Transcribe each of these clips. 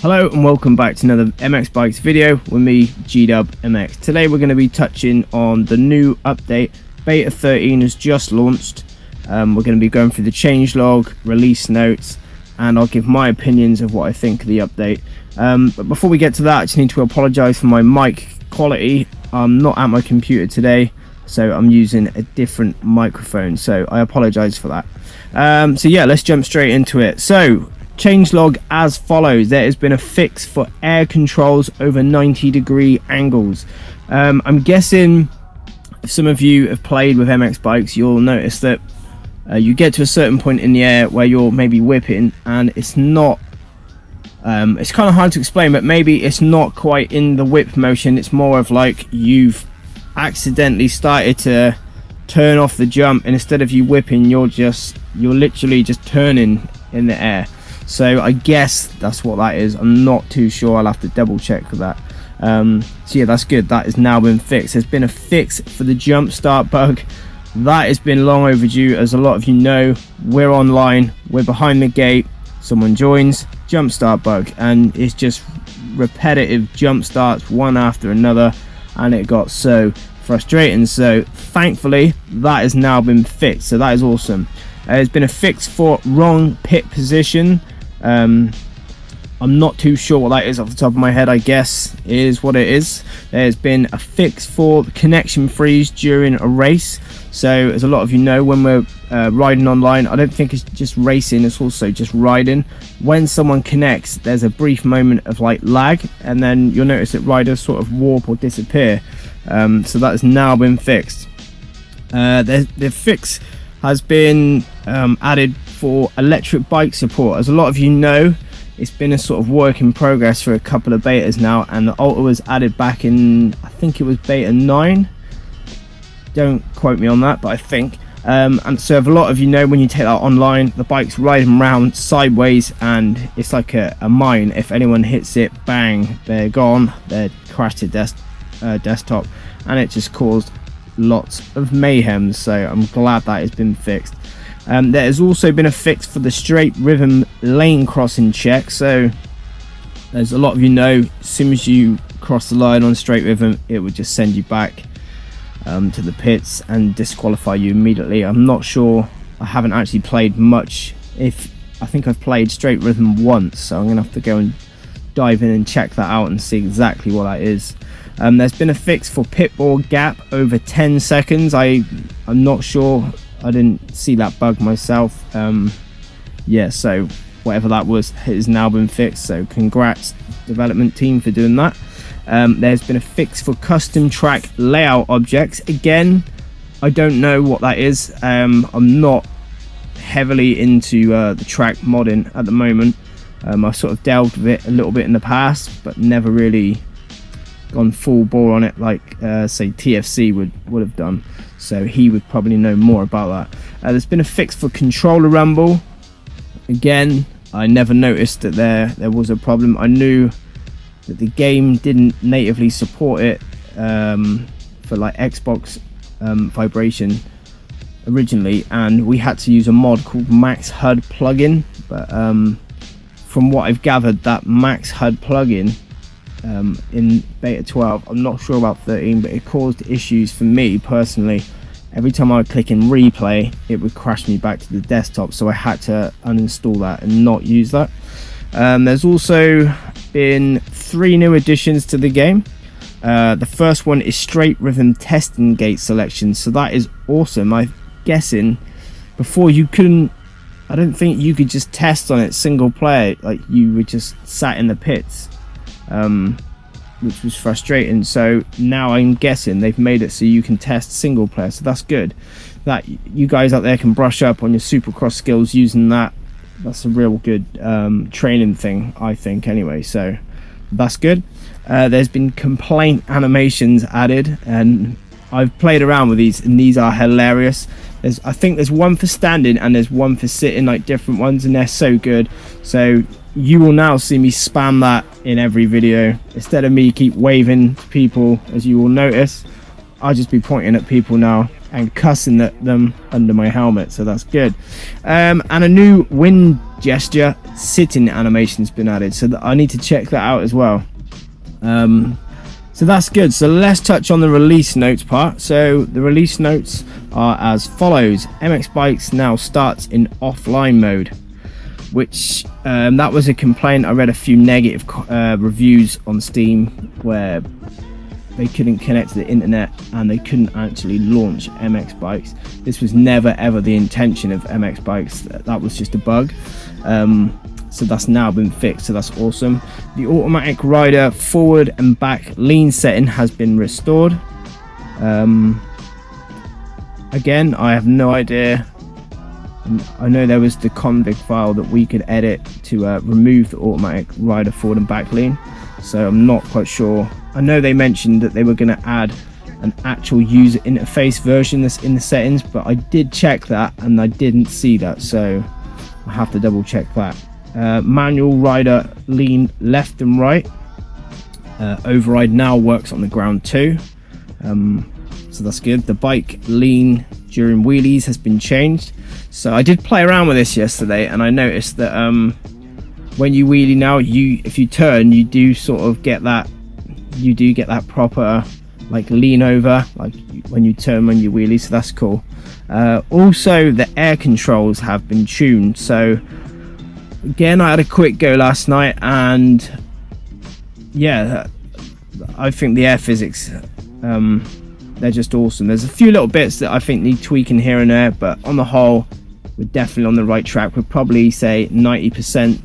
Hello and welcome back to another MX Bikes video with me, GDUBMX. Today we're going to be touching on the new update. Beta 13 has just launched. We're going to be going through the changelog, release notes, and I'll give my opinions of what I think of the update. But before we get to that, I just need to apologise for my mic quality. I'm not at my computer today, so I'm using a different microphone, so I apologise for that. So yeah, let's jump straight into it. So changelog as follows: there has been a fix for air controls over 90-degree angles. I'm guessing if some of you have played with MX bikes, you'll notice that you get to a certain point in the air where you're maybe whipping, and it's not it's kind of hard to explain, but maybe it's not quite in the whip motion. It's more of like you've accidentally started to turn off the jump, and instead of you whipping, you're literally just turning in the air. So I guess that's what that is. I'm not too sure. I'll have to double check for that. So yeah, that's good. That has now been fixed. There's been a fix for the jump start bug. That has been long overdue. As a lot of you know, we're online, we're behind the gate, someone joins, jump start bug, and it's just repetitive jump starts one after another, and it got so frustrating. So thankfully that has now been fixed, so that is awesome. There's been a fix for wrong pit position. I'm not too sure what that is off the top of my head. I guess is what it is. There's been a fix for connection freeze during a race. So as a lot of you know, when we're riding online, I don't think it's just racing, it's also just riding. When someone connects, there's a brief moment of like lag, and then you'll notice that riders sort of warp or disappear. So that has now been fixed. The fix has been added for electric bike support. As a lot of you know, it's been a sort of work in progress for a couple of betas now, and the Alta was added back in, I think it was beta 9. Don't quote me on that, but I think. And so if a lot of you know, when you take that online, the bike's riding around sideways, and it's like a mine. If anyone hits it, bang, they're gone. They're crashed to desktop, and it just caused lots of mayhem. So I'm glad that has been fixed. There has also been a fix for the straight rhythm lane crossing check. So as a lot of you know, as soon as you cross the line on straight rhythm, it would just send you back to the pits and disqualify you immediately. I'm not sure, I haven't actually played much. I think I've played straight rhythm once, so I'm gonna have to go and dive in and check that out and see exactly what that is. There's been a fix for pitboard gap over 10 seconds. I'm not sure, I didn't see that bug myself. Yeah, so whatever that was has now been fixed, so congrats development team for doing that. There's been a fix for custom track layout objects. Again, I don't know what that is. I'm not heavily into the track modding at the moment. I've sort of delved with it a little bit in the past, but never really gone full bore on it like say TFC would have done, so he would probably know more about that. There's been a fix for Controller Ramble. Again, I never noticed that there was a problem. I knew that the game didn't natively support it for like Xbox vibration originally, and we had to use a mod called Max HUD plugin, but from what I've gathered, that Max HUD plugin in beta 12, I'm not sure about 13, but it caused issues for me personally. Every time I would click in replay, it would crash me back to the desktop, so I had to uninstall that and not use that. There's also been 3 new additions to the game. The first one is straight rhythm testing gate selection, so that is awesome. I'm guessing before you couldn't, I don't think you could just test on it single player, like you were just sat in the pits, which was frustrating. So now I'm guessing they've made it so you can test single player, so that's good. That you guys out there can brush up on your supercross skills using that. That's a real good training thing, I think, anyway, so that's good. There's been complaint animations added, and I've played around with these, and these are hilarious. I think there's one for standing and there's one for sitting, like different ones, and they're so good. So you will now see me spam that in every video. Instead of me keep waving to people, as you will notice, I'll just be pointing at people now and cussing at them under my helmet, so that's good. And a new wind gesture sitting animation's been added, so I need to check that out as well. So that's good. So let's touch on the release notes part. So the release notes are as follows: MX Bikes now starts in offline mode, which that was a complaint. I read a few negative reviews on Steam where they couldn't connect to the internet and they couldn't actually launch MX Bikes. This was never ever the intention of MX Bikes. That was just a bug. So that's now been fixed, so that's awesome. The automatic rider forward and back lean setting has been restored. Again, I have no idea. I know there was the config file that we could edit to remove the automatic rider forward and back lean, so I'm not quite sure. I know they mentioned that they were going to add an actual user interface version that's in the settings, but I did check that and I didn't see that, so I have to double check that. Manual rider lean left and right. Override now works on the ground too, so that's good. The bike lean during wheelies has been changed. So I did play around with this yesterday, and I noticed that when you wheelie now, if you turn, you do sort of get that. You do get that proper like lean over, like when you turn when you wheelie. So that's cool. Also, the air controls have been tuned. So again, I had a quick go last night, and yeah, I think the air physics, they're just awesome. There's a few little bits that I think need tweaking here and there, but on the whole, we're definitely on the right track. We'd probably say 90%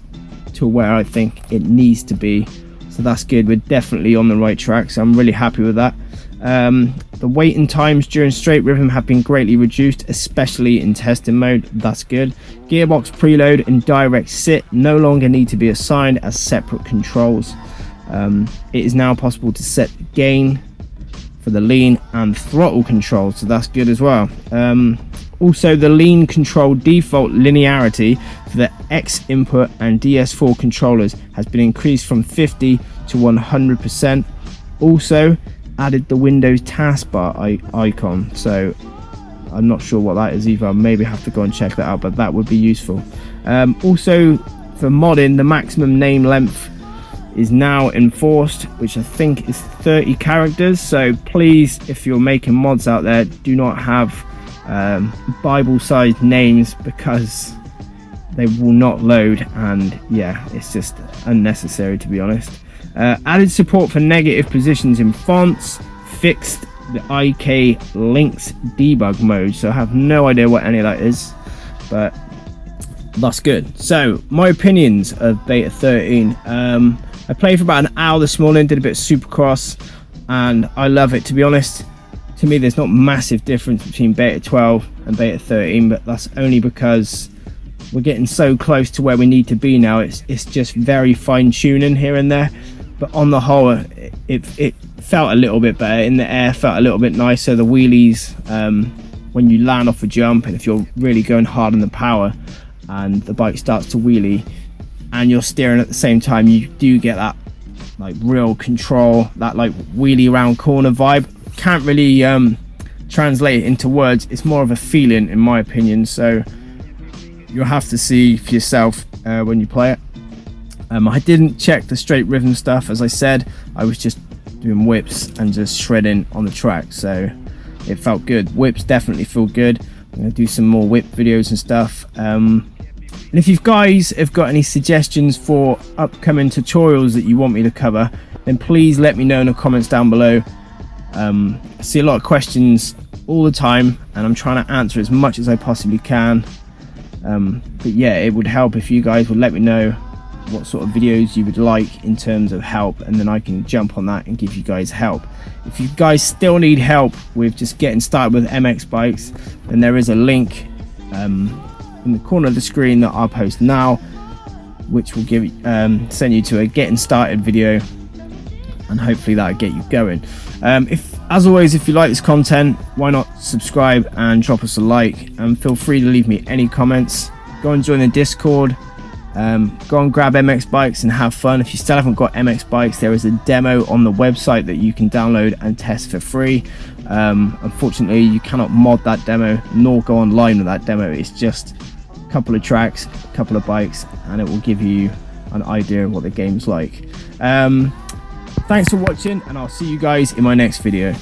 to where I think it needs to be, so that's good. We're definitely on the right track, so I'm really happy with that. The waiting times during straight rhythm have been greatly reduced, especially in testing mode. That's good. Gearbox preload and direct sit no longer need to be assigned as separate controls. It is now possible to set the gain for the lean and throttle control, so that's good as well. Also, the lean control default linearity for the X input and DS4 controllers has been increased from 50 to 100%. Also added the Windows taskbar icon, so I'm not sure what that is either. I'll maybe have to go and check that out, but that would be useful. Also, for modding, the maximum name length is now enforced, which I think is 30 characters. So please, if you're making mods out there, do not have Bible-sized names, because they will not load, and yeah, it's just unnecessary, to be honest. Added support for negative positions in fonts, fixed the IK links debug mode, so I have no idea what any of that is, but that's good. So my opinions of beta 13. I played for about an hour this morning, did a bit of Supercross, and I love it, to be honest. To me, there's not massive difference between beta 12 and beta 13, but that's only because we're getting so close to where we need to be now. It's just very fine tuning here and there, but on the whole, it felt a little bit better in the air, felt a little bit nicer. The wheelies, when you land off a jump, and if you're really going hard on the power and the bike starts to wheelie and you're steering at the same time, you do get that like real control, that like wheelie around corner vibe. Can't really translate it into words. It's more of a feeling, in my opinion, so you'll have to see for yourself when you play it. I didn't check the straight rhythm stuff. As I said, I was just doing whips and just shredding on the track, so it felt good. Whips definitely feel good. I'm going to do some more whip videos and stuff. And if you guys have got any suggestions for upcoming tutorials that you want me to cover, then please let me know in the comments down below. I see a lot of questions all the time, and I'm trying to answer as much as I possibly can. But yeah, it would help if you guys would let me know what sort of videos you would like in terms of help, and then I can jump on that and give you guys help. If you guys still need help with just getting started with MX bikes, then there is a link in the corner of the screen that I'll post now, which will give send you to a getting started video, and hopefully that'll get you going. As always, if you like this content, why not subscribe and drop us a like, and feel free to leave me any comments. Go and join the Discord. Go and grab MX bikes and have fun. If you still haven't got MX bikes, there is a demo on the website that you can download and test for free. Unfortunately, you cannot mod that demo nor go online with that demo. It's just a couple of tracks, a couple of bikes, and it will give you an idea of what the game's like. Thanks for watching, and I'll see you guys in my next video.